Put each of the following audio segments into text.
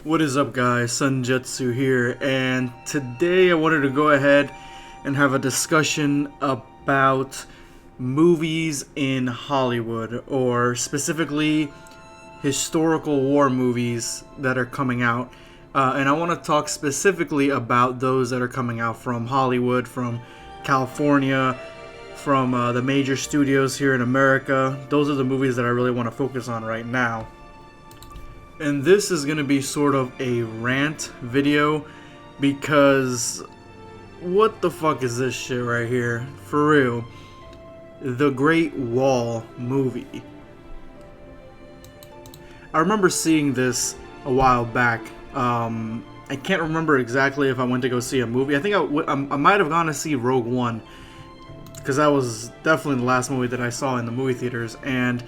What is up, guys? Jetzu here, and today I wanted to go ahead and have a discussion about movies in Hollywood, or specifically historical war movies that are coming out. And I want to talk specifically about those that are coming out from Hollywood, from California, from the major studios here in America. Those are the movies that I really want to focus on right now. And this is going to be sort of a rant video because what the fuck is this shit right here? For real. The Great Wall movie. I remember seeing this a while back. I can't remember exactly if I went to go see a movie. I think I might have gone to see Rogue One, because that was definitely the last movie that I saw in the movie theaters. And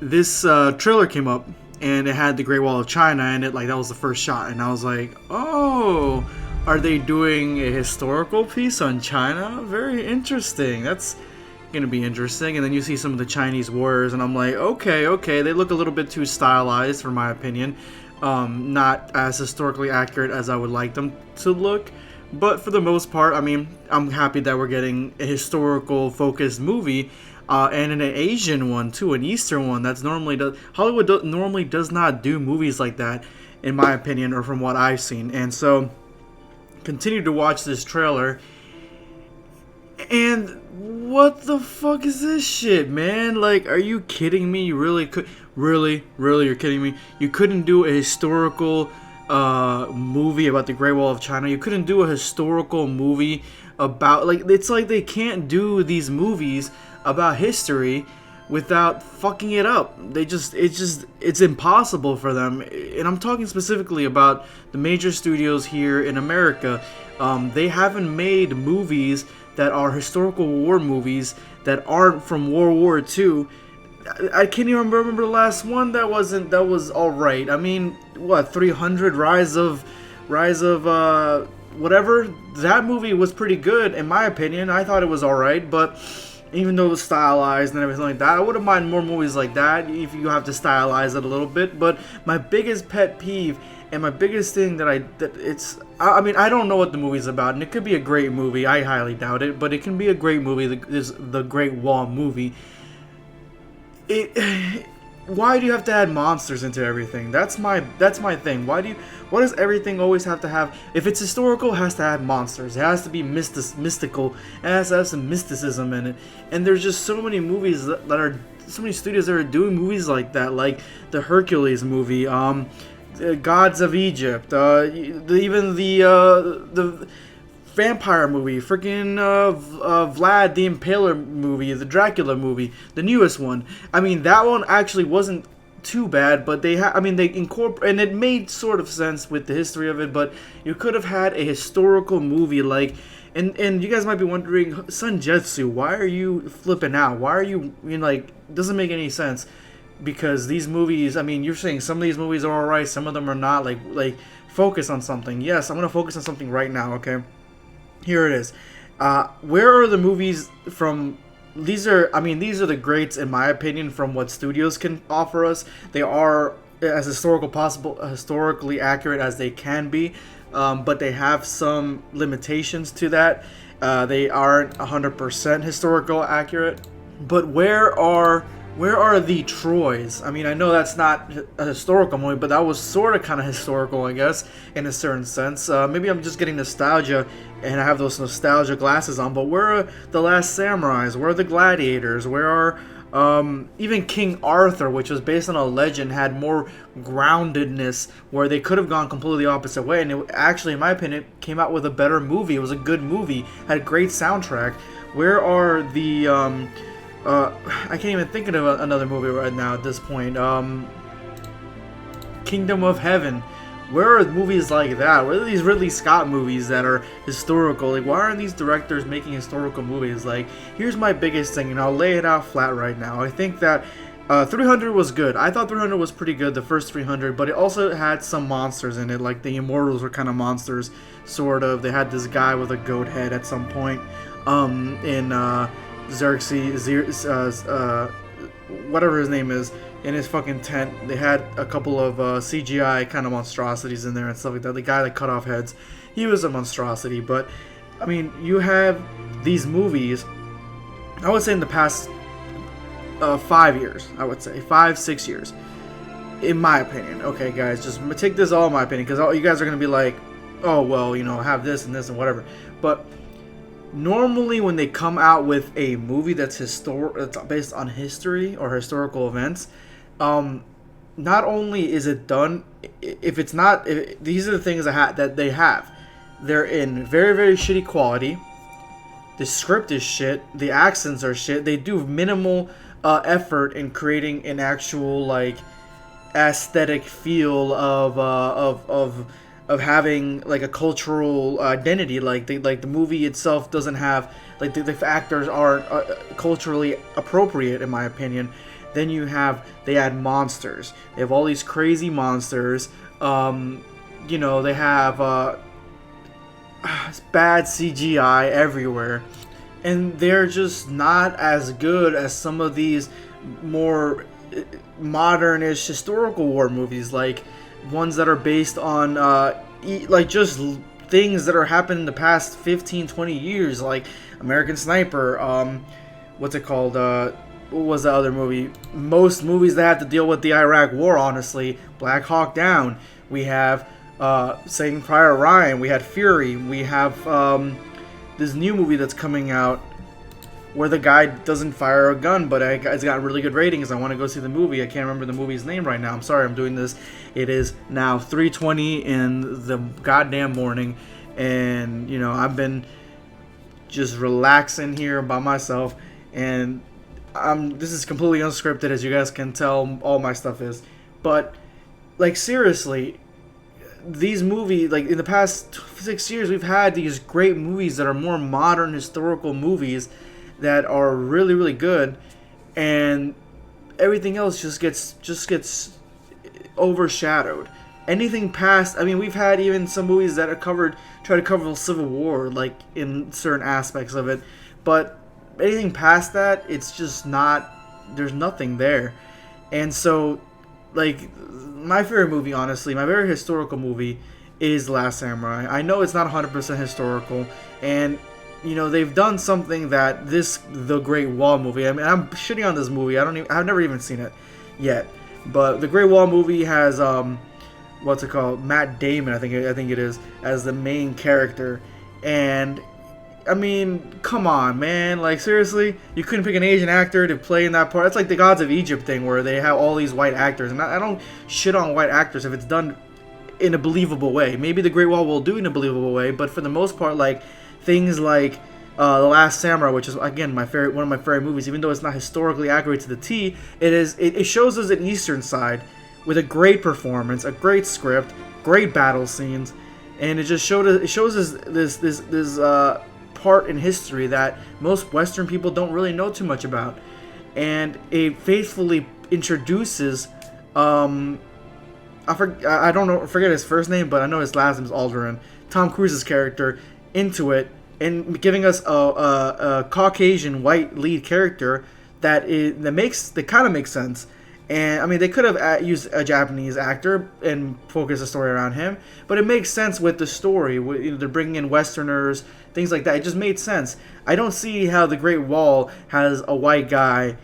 this trailer came up, and it had the Great Wall of China, and that was the first shot, and I was like, oh, are they doing a historical piece on China? Very interesting. That's gonna be interesting. And then you see some of the Chinese warriors, and I'm like, okay, they look a little bit too stylized for my opinion. Not as historically accurate as I would like them to look, but for the most part, I mean, I'm happy that we're getting a historical focused movie. And an Asian one too, an Eastern one. That's Hollywood normally does not do movies like that, in my opinion, or from what I've seen. And so, continue to watch this trailer. And what the fuck is this shit, man? Like, are you kidding me? You really could, really, you're kidding me? You couldn't do a historical movie about the Great Wall of China. You couldn't do a historical movie about, it's like they can't do these movies about history without fucking it up. It's impossible for them. And I'm talking specifically about the major studios here in America. They haven't made movies that are historical war movies that aren't from World War II. I can't even remember the last one that was alright. I mean, what, 300 Rise of whatever? That movie was pretty good in my opinion. I thought it was alright, but even though it was stylized and everything like that, I wouldn't mind more movies like that if you have to stylize it a little bit. But my biggest pet peeve and my biggest thing I don't know what the movie's about, and it could be a great movie. I highly doubt it, but it can be a great movie. The Great Wall movie. Why do you have to add monsters into everything? That's my thing. Why does everything always have to have, if it's historical, it has to have monsters. It has to be mystical. It has to have some mysticism in it. And there's just so many movies that are, so many studios that are doing movies like that, like the Hercules movie, Gods of Egypt, even the vampire movie, freaking Vlad the Impaler movie, the Dracula movie, the newest one. I mean, that one actually wasn't too bad, but they incorporate, and it made sort of sense with the history of it. But you could have had a historical movie like, and you guys might be wondering, son Jetzu, why are you flipping out? Why are you doesn't make any sense? Because these movies, I mean, you're saying some of these movies are alright, some of them are not. Like focus on something. Yes, I'm gonna focus on something right now. Okay. Here it is. Where are the movies from? These are the greats in my opinion from what studios can offer us. They are as historically accurate as they can be, but they have some limitations to that. They aren't 100% historical accurate. But where are the Troys? I mean, I know that's not a historical movie, but that was sort of kind of historical, I guess, in a certain sense. Maybe I'm just getting nostalgia, and I have those nostalgia glasses on, but where are the Last Samurais? Where are the Gladiators? Where are even King Arthur, which was based on a legend, had more groundedness, where they could have gone completely opposite way, and it actually, in my opinion, came out with a better movie. It was a good movie, had a great soundtrack. Where are the I can't even think of another movie right now at this point. Kingdom of Heaven. Where are movies like that? Where are these Ridley Scott movies that are historical? Like, why aren't these directors making historical movies? Like, here's my biggest thing, and I'll lay it out flat right now. I think that 300 was good. I thought 300 was pretty good, the first 300, but it also had some monsters in it. Like, the Immortals were kind of monsters, sort of. They had this guy with a goat head at some point in Xerxes, whatever his name is, in his fucking tent. They had a couple of CGI kind of monstrosities in there and stuff like that. The guy that cut off heads, he was a monstrosity. But I mean, you have these movies. I would say in the past 5 years, I would say 5-6 years, in my opinion. Okay, guys, just take this all in my opinion, because all you guys are gonna be like, oh well, you know, have this and this and whatever. But normally when they come out with a movie that's based on history or historical events, not only is it done, if it's not, these are the things that they have. They're in very, very shitty quality. The script is shit. The accents are shit. They do minimal effort in creating an actual like aesthetic feel of having like a cultural identity. Like the movie itself doesn't have, like the actors aren't culturally appropriate in my opinion. Then they add monsters. They have all these crazy monsters. You know, they have bad CGI everywhere, and they're just not as good as some of these more modern-ish historical war movies, like ones that are based on like just things that are happening in the past 15-20 years, like American Sniper, what's it called, what was the other movie? Most movies that have to deal with the Iraq War, honestly. Black Hawk Down. We have Saving Private Ryan. We had Fury. We have this new movie that's coming out where the guy doesn't fire a gun, but it's got really good ratings. I want to go see the movie. I can't remember the movie's name right now. I'm sorry, I'm doing this. It is now 3:20 in the goddamn morning, and you know, I've been just relaxing here by myself, and this is completely unscripted, as you guys can tell. All my stuff is, but like seriously, these movies, like in the past 6 years, we've had these great movies that are more modern historical movies that are really, really good, and everything else just gets overshadowed. Anything past, I mean, we've had even some movies that try to cover the Civil War, like in certain aspects of it, but anything past that, it's just not, there's nothing there. And so, like, my favorite movie, honestly, my very historical movie is Last Samurai. I know it's not 100% historical, and you know, they've done something that The Great Wall movie, I mean, I'm shitting on this movie. I've never even seen it yet. But The Great Wall movie has what's it called? Matt Damon, I think it is, as the main character. And I mean, come on, man. Like, seriously? You couldn't pick an Asian actor to play in that part? That's like the Gods of Egypt thing, where they have all these white actors. And I don't shit on white actors if it's done in a believable way. Maybe The Great Wall will do it in a believable way, but for the most part, like, things like The Last Samurai, which is, again, one of my favorite movies, even though it's not historically accurate to the T, it shows us an Eastern side with a great performance, a great script, great battle scenes, and it shows us this part in history that most Western people don't really know too much about, and it faithfully introduces I forget his first name, but I know his last name is Alderaan, Tom Cruise's character, into it, and giving us a Caucasian white lead character that kind of makes sense. And I mean, they could have used a Japanese actor and focused the story around him, but it makes sense with the story. You know, they're bringing in Westerners, things like that. It just made sense. I don't see how The Great Wall has a white guy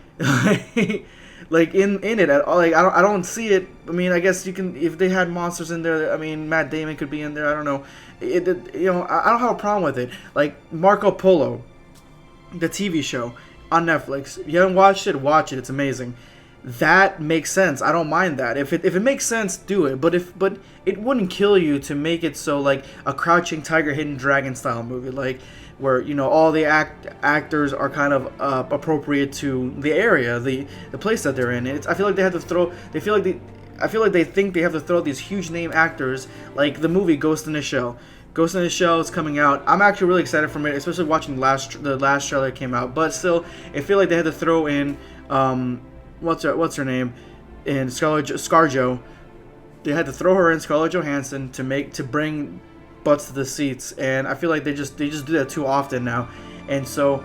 like in it at all. Like, I don't see it. I mean, I guess you can, if they had monsters in there. I mean, Matt Damon could be in there. I don't know. You know, I don't have a problem with it. Like Marco Polo, the TV show on Netflix. If you haven't watched it, watch it. It's amazing. That makes sense. I don't mind that. If it makes sense, do it. But it wouldn't kill you to make it so like a Crouching Tiger, Hidden Dragon style movie, like where, you know, all the actors are kind of appropriate to the area, the place that they're in. I feel like they have to throw. I feel like they think they have to throw these huge name actors, like the movie Ghost in the Shell. Ghost in the Shell is coming out. I'm actually really excited for it, especially watching the last trailer that came out. But still, I feel like they had to throw in what's her name, in ScarJo. They had to throw her in, Scarlett Johansson, to bring butts to the seats, and I feel like they just do that too often now. And so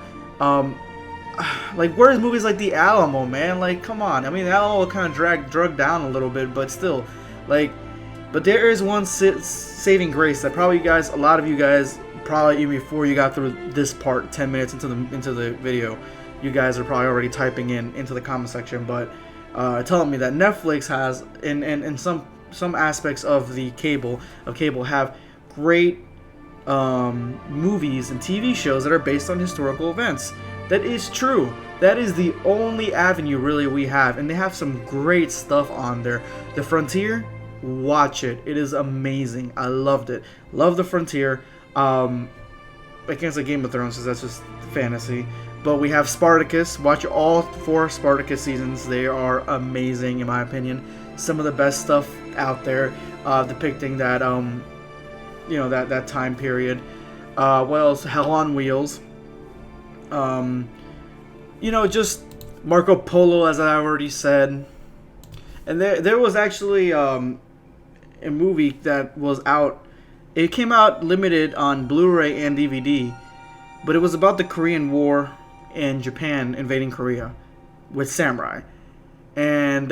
like, where's movies like The Alamo, man? Like, come on. I mean, The Alamo kind of drug down a little bit, but still, like, but there is one saving grace that probably a lot of you guys, probably even before you got through this part, 10 minutes into the video, you guys are probably already typing into the comment section, but telling me that Netflix has, in some aspects of cable have great movies and TV shows that are based on historical events. That is true. That is the only avenue really we have, and they have some great stuff on there. The Frontier, watch it. It is amazing. I loved it. Love The Frontier. I can't say Game of Thrones because that's just fantasy. But we have Spartacus. Watch all 4 Spartacus seasons. They are amazing in my opinion. Some of the best stuff out there, depicting that that time period. What else? Hell on Wheels. Just Marco Polo, as I already said. And there was actually a movie that was out. It came out limited on Blu-ray and DVD, but it was about the Korean War and Japan invading Korea with samurai. And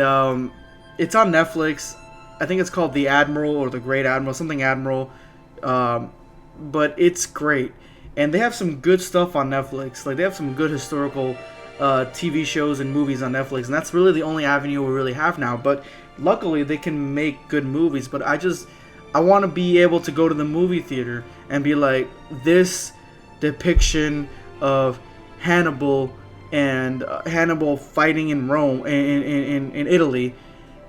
it's on Netflix. I think it's called The Admiral or The Great Admiral, something Admiral. But it's great. And they have some good stuff on Netflix. Like, they have some good historical TV shows and movies on Netflix, and that's really the only avenue we really have now. But luckily, they can make good movies. But I want to be able to go to the movie theater and be like, this depiction of Hannibal and Hannibal fighting in Rome, in Italy,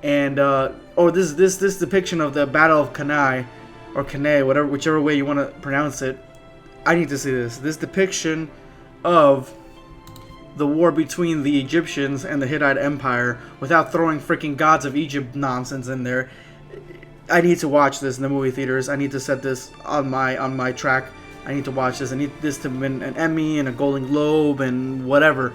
and or this depiction of the Battle of Cannae, or Cannae, whichever way you want to pronounce it. I need to see this depiction of the war between the Egyptians and the Hittite Empire without throwing freaking Gods of Egypt nonsense in there. I need to watch this in the movie theaters. I need to set this on my track. I need to watch this. I need this to win an Emmy and a Golden Globe and whatever.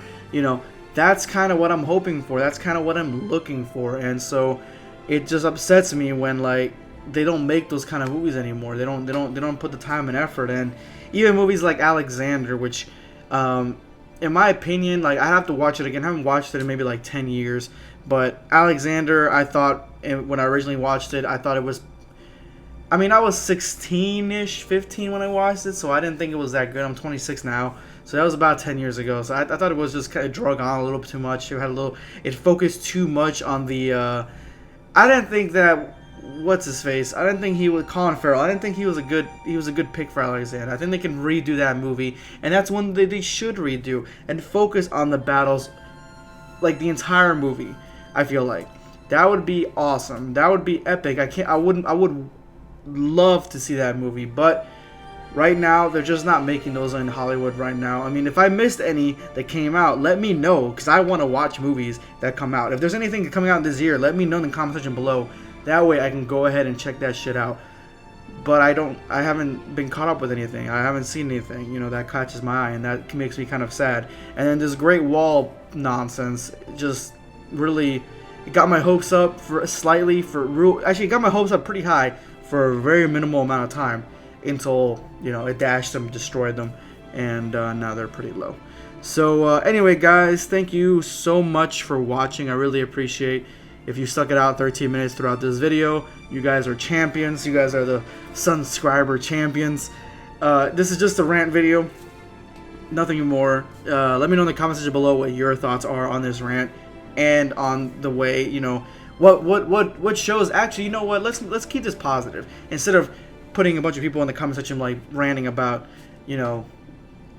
That's kind of what I'm hoping for. That's kind of what I'm looking for. And so it just upsets me when, like, they don't make those kind of movies anymore. They don't put the time and effort in. Even movies like Alexander, which, in my opinion, like, I have to watch it again. I haven't watched it in maybe like 10 years. But Alexander, I thought, when I originally watched it, I thought it was, I was 16-ish, 15 when I watched it, so I didn't think it was that good. I'm 26 now, so that was about 10 years ago. So I thought it was just kind of drug on a little bit too much. It focused too much on the, I didn't think that, what's his face? I didn't think he was Colin Farrell. I didn't think he was a good pick for Alexander. I think they can redo that movie, and that's one that they should redo and focus on the battles, like the entire movie. I feel like that would be awesome. That would be epic. I would love to see that movie, but right now they're just not making those in Hollywood right now. If I missed any that came out, let me know, because I want to watch movies that come out. If there's anything coming out this year, let me know in the comment section below. That way I can go ahead and check that shit out. But I haven't been caught up with anything. I haven't seen anything, that catches my eye, and that makes me kind of sad. And then this Great Wall nonsense just really, it got my hopes up actually it got my hopes up pretty high for a very minimal amount of time, until, it dashed them, destroyed them, and now they're pretty low. So anyway, guys, thank you so much for watching. I really appreciate if you stuck it out 13 minutes throughout this video. You guys are champions. You guys are the subscriber champions. This is just a rant video, nothing more. Let me know in the comment section below what your thoughts are on this rant, and on the way, what shows. Actually, you know what? Let's keep this positive, instead of putting a bunch of people in the comment section like ranting about,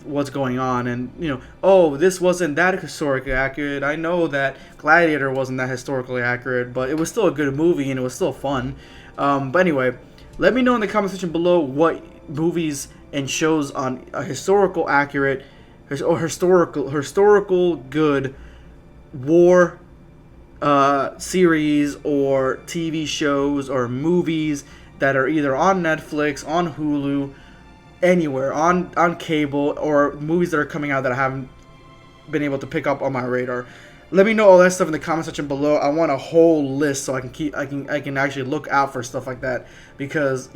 what's going on, and oh, this wasn't that historically accurate. I know that Gladiator wasn't that historically accurate, but it was still a good movie and it was still fun. But anyway, let me know in the comment section below what movies and shows on a historical accurate or historical good war series or TV shows or movies that are either on Netflix, on Hulu, anywhere, on cable, or movies that are coming out that I haven't been able to pick up on my radar. Let me know all that stuff in the comment section below. I want a whole list so I can actually look out for stuff like that, because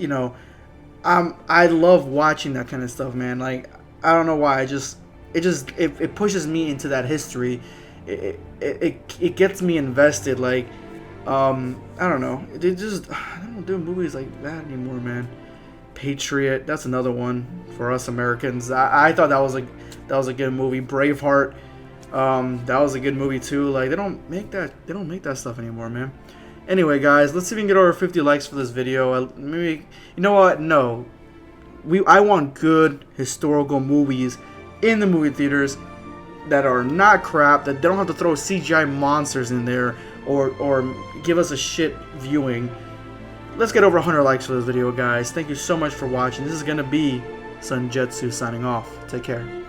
I love watching that kind of stuff, man. Like, I don't know why, it pushes me into that history. It gets me invested. Like, I don't know. They don't do movies like that anymore, man. Patriot, that's another one for us Americans. I thought that was a good movie. Braveheart, that was a good movie too. Like, they don't make that stuff anymore, man. Anyway, guys, let's see if we can get over 50 likes for this video. Maybe, you know what? No, I want good historical movies in the movie theaters that are not crap, that they don't have to throw CGI monsters in there or give us a shit viewing. Let's get over 100 likes for this video, guys. Thank you so much for watching. This is gonna be Jetzu signing off. Take care.